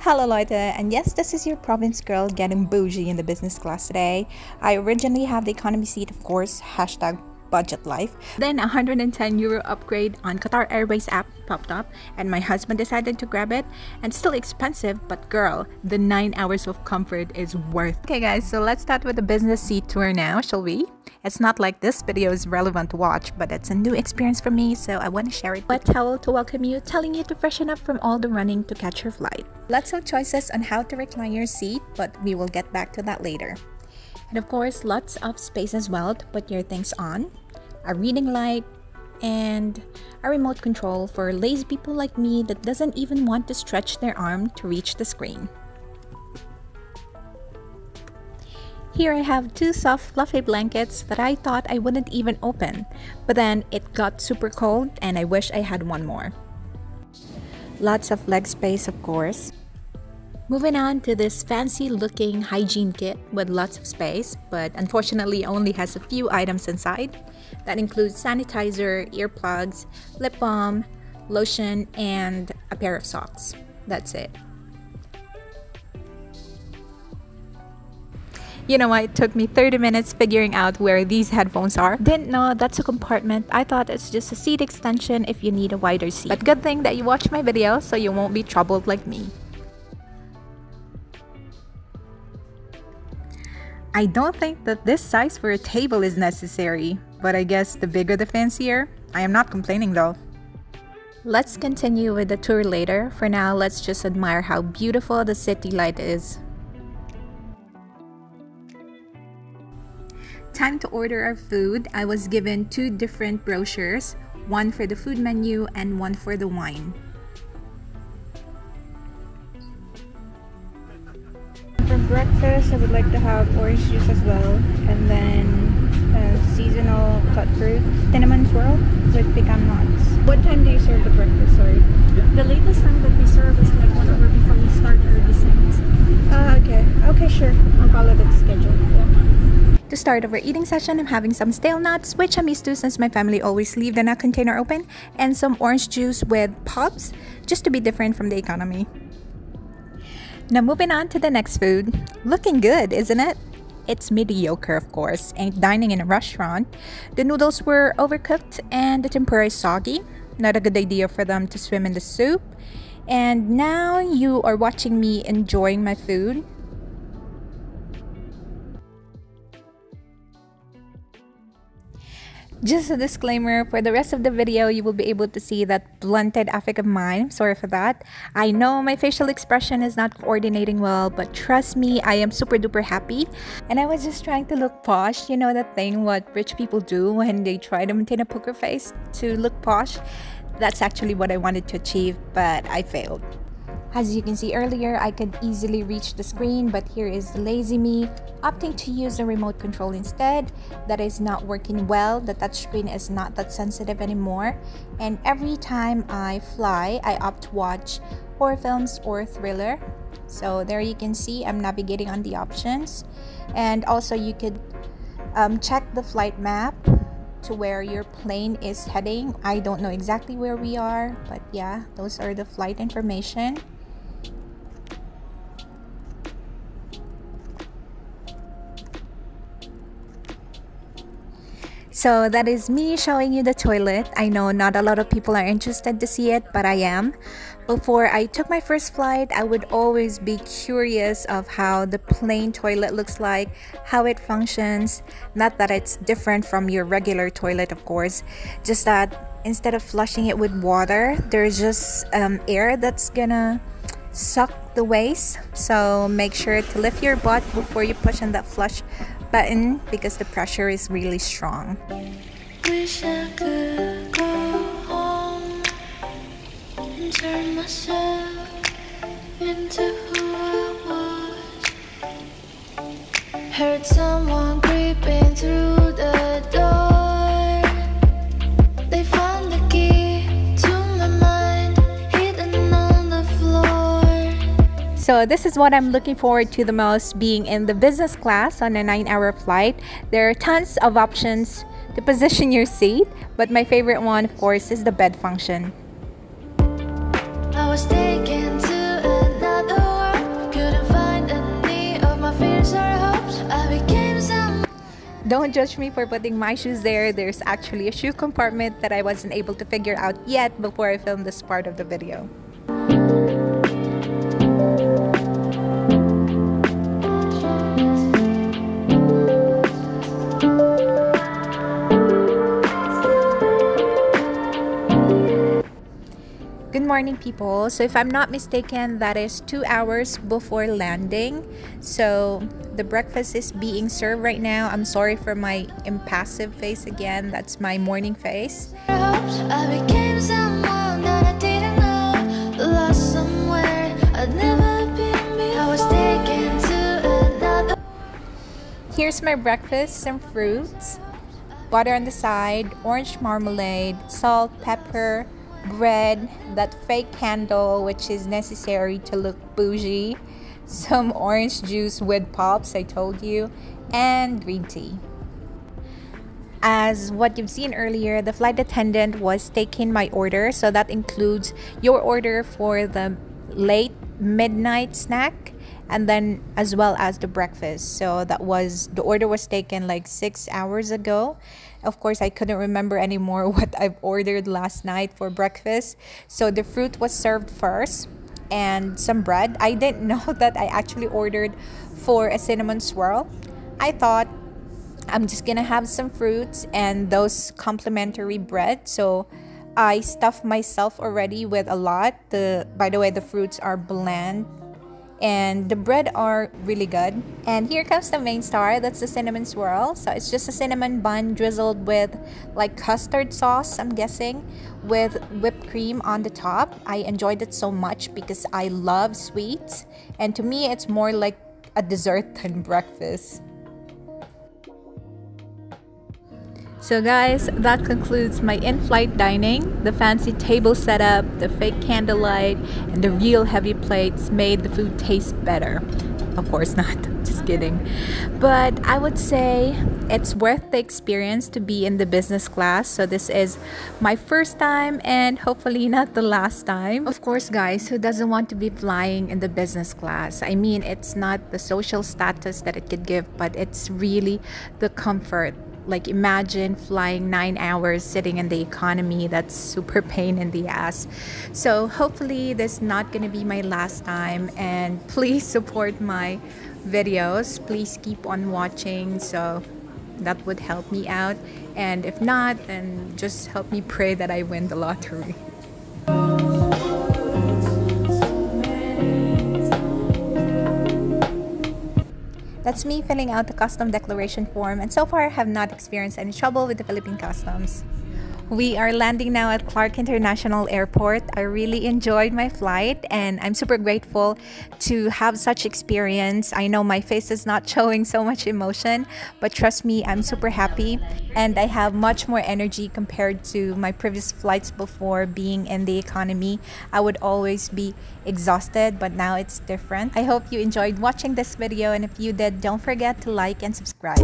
Hello Leute, and yes, this is your province girl getting bougie in the business class today. I originally have the economy seat, of course, hashtag budget life. Then a €110 upgrade on Qatar Airways app popped up and my husband decided to grab it. And still expensive, but girl, the 9 hours of comfort is worth. Okay guys, so let's start with the business seat tour now, shall we? It's not like this video is relevant to watch, but it's a new experience for me, so I want to share it. Wet towel to welcome you, telling you to freshen up from all the running to catch your flight. Lots of choices on how to recline your seat, but we will get back to that later. And of course, lots of space as well to put your things on. A reading light, and a remote control for lazy people like me that doesn't even want to stretch their arm to reach the screen. Here I have two soft fluffy blankets that I thought I wouldn't even open, but then it got super cold and I wish I had one more. Lots of leg space, of course. Moving on to this fancy looking hygiene kit with lots of space, but unfortunately only has a few items inside. That includes sanitizer, earplugs, lip balm, lotion, and a pair of socks. That's it. You know what? It took me 30 minutes figuring out where these headphones are. Didn't know that's a compartment. I thought it's just a seat extension if you need a wider seat. But good thing that you watched my video so you won't be troubled like me. I don't think that this size for a table is necessary, but I guess the bigger the fancier. I am not complaining though. Let's continue with the tour later. For now, let's just admire how beautiful the city light is. Time to order our food. I was given two different brochures, one for the food menu and one for the wine. For breakfast, I would like to have orange juice as well, and then seasonal cut fruit, cinnamon swirl with pecan nuts. What time do you serve the breakfast? Sorry. The latest time that we serve is like 1 hour before we start our descent. Okay. Okay, sure. I'll follow the schedule. Yeah. To start our eating session, I'm having some stale nuts, which I'm used to since my family always leave the nut container open, and some orange juice with pops, just to be different from the economy. Now moving on to the next food. Looking good, isn't it? It's mediocre, of course. Ain't dining in a restaurant. The noodles were overcooked and the tempura is soggy. Not a good idea for them to swim in the soup. And now you are watching me enjoying my food. Just a disclaimer, for the rest of the video, you will be able to see that blunted affect of mine. Sorry for that. I know my facial expression is not coordinating well, but trust me, I am super duper happy. And I was just trying to look posh. You know that thing what rich people do when they try to maintain a poker face to look posh? That's actually what I wanted to achieve, but I failed. As you can see earlier, I could easily reach the screen, but here is the lazy me, opting to use a remote control instead. That is not working well. The touchscreen is not that sensitive anymore. And every time I fly, I opt to watch horror films or thriller. So there you can see I'm navigating on the options. And also you could check the flight map to where your plane is heading. I don't know exactly where we are, but yeah, those are the flight information. So that is me showing you the toilet. I know not a lot of people are interested to see it, but I am. Before I took my first flight, I would always be curious of how the plane toilet looks like, how it functions. Not that it's different from your regular toilet, of course, just that instead of flushing it with water, there's just air that's gonna suck the waste. So make sure to lift your butt before you push on that flush button because the pressure is really strong. Wish I could go home and turn myself into who I was. Heard someone creeping through the door. They found the key to my mind hidden on the floor. So this is what I'm looking forward to the most, being in the business class on a 9-hour flight. There are tons of options to position your seat, but my favorite one, of course, is the bed function. I was taken to another Don't judge me for putting my shoes there. There's actually a shoe compartment that I wasn't able to figure out yet before I filmed this part of the video. Good morning, people. So if I'm not mistaken, that is 2 hours before landing. So the breakfast is being served right now. I'm sorry for my impassive face again. That's my morning face. I became someone that I didn't know, lost somewhere I'd never been before. I was taken to another. Here's my breakfast: some fruits, butter on the side, orange marmalade, salt, pepper, bread, that fake candle which is necessary to look bougie, some orange juice with pops, I told you, and green tea. As what you've seen earlier, the flight attendant was taking my order, so that includes your order for the late midnight snack and then as well as the breakfast. So the order was taken like 6 hours ago. Of course, I couldn't remember anymore what I've ordered last night for breakfast. So the fruit was served first and some bread. I didn't know that I actually ordered for a cinnamon swirl. I thought I'm just gonna have some fruits and those complimentary bread. So I stuffed myself already with a lot. By the way, the fruits are bland and the bread are really good. And here comes the main star. That's the cinnamon swirl. So it's just a cinnamon bun drizzled with like custard sauce, I'm guessing, with whipped cream on the top. I enjoyed it so much because I love sweets, and to me it's more like a dessert than breakfast. So guys, that concludes my in-flight dining. The fancy table setup, the fake candlelight, and the real heavy plates made the food taste better. Of course not, just kidding. But I would say it's worth the experience to be in the business class. So this is my first time and hopefully not the last time. Of course, guys, who doesn't want to be flying in the business class? I mean, it's not the social status that it could give, but it's really the comfort. Like, imagine flying 9 hours sitting in the economy. That's super pain in the ass. So hopefully this is not gonna be my last time, and please support my videos. Please keep on watching, so that would help me out. And if not, then just help me pray that I win the lottery. That's me filling out the custom declaration form, and so far I have not experienced any trouble with the Philippine customs. We are landing now at Clark International Airport. I really enjoyed my flight and I'm super grateful to have such experience. I know my face is not showing so much emotion, but trust me, I'm super happy and I have much more energy compared to my previous flights before being in the economy. I would always be exhausted, but now it's different. I hope you enjoyed watching this video, and if you did, don't forget to like and subscribe.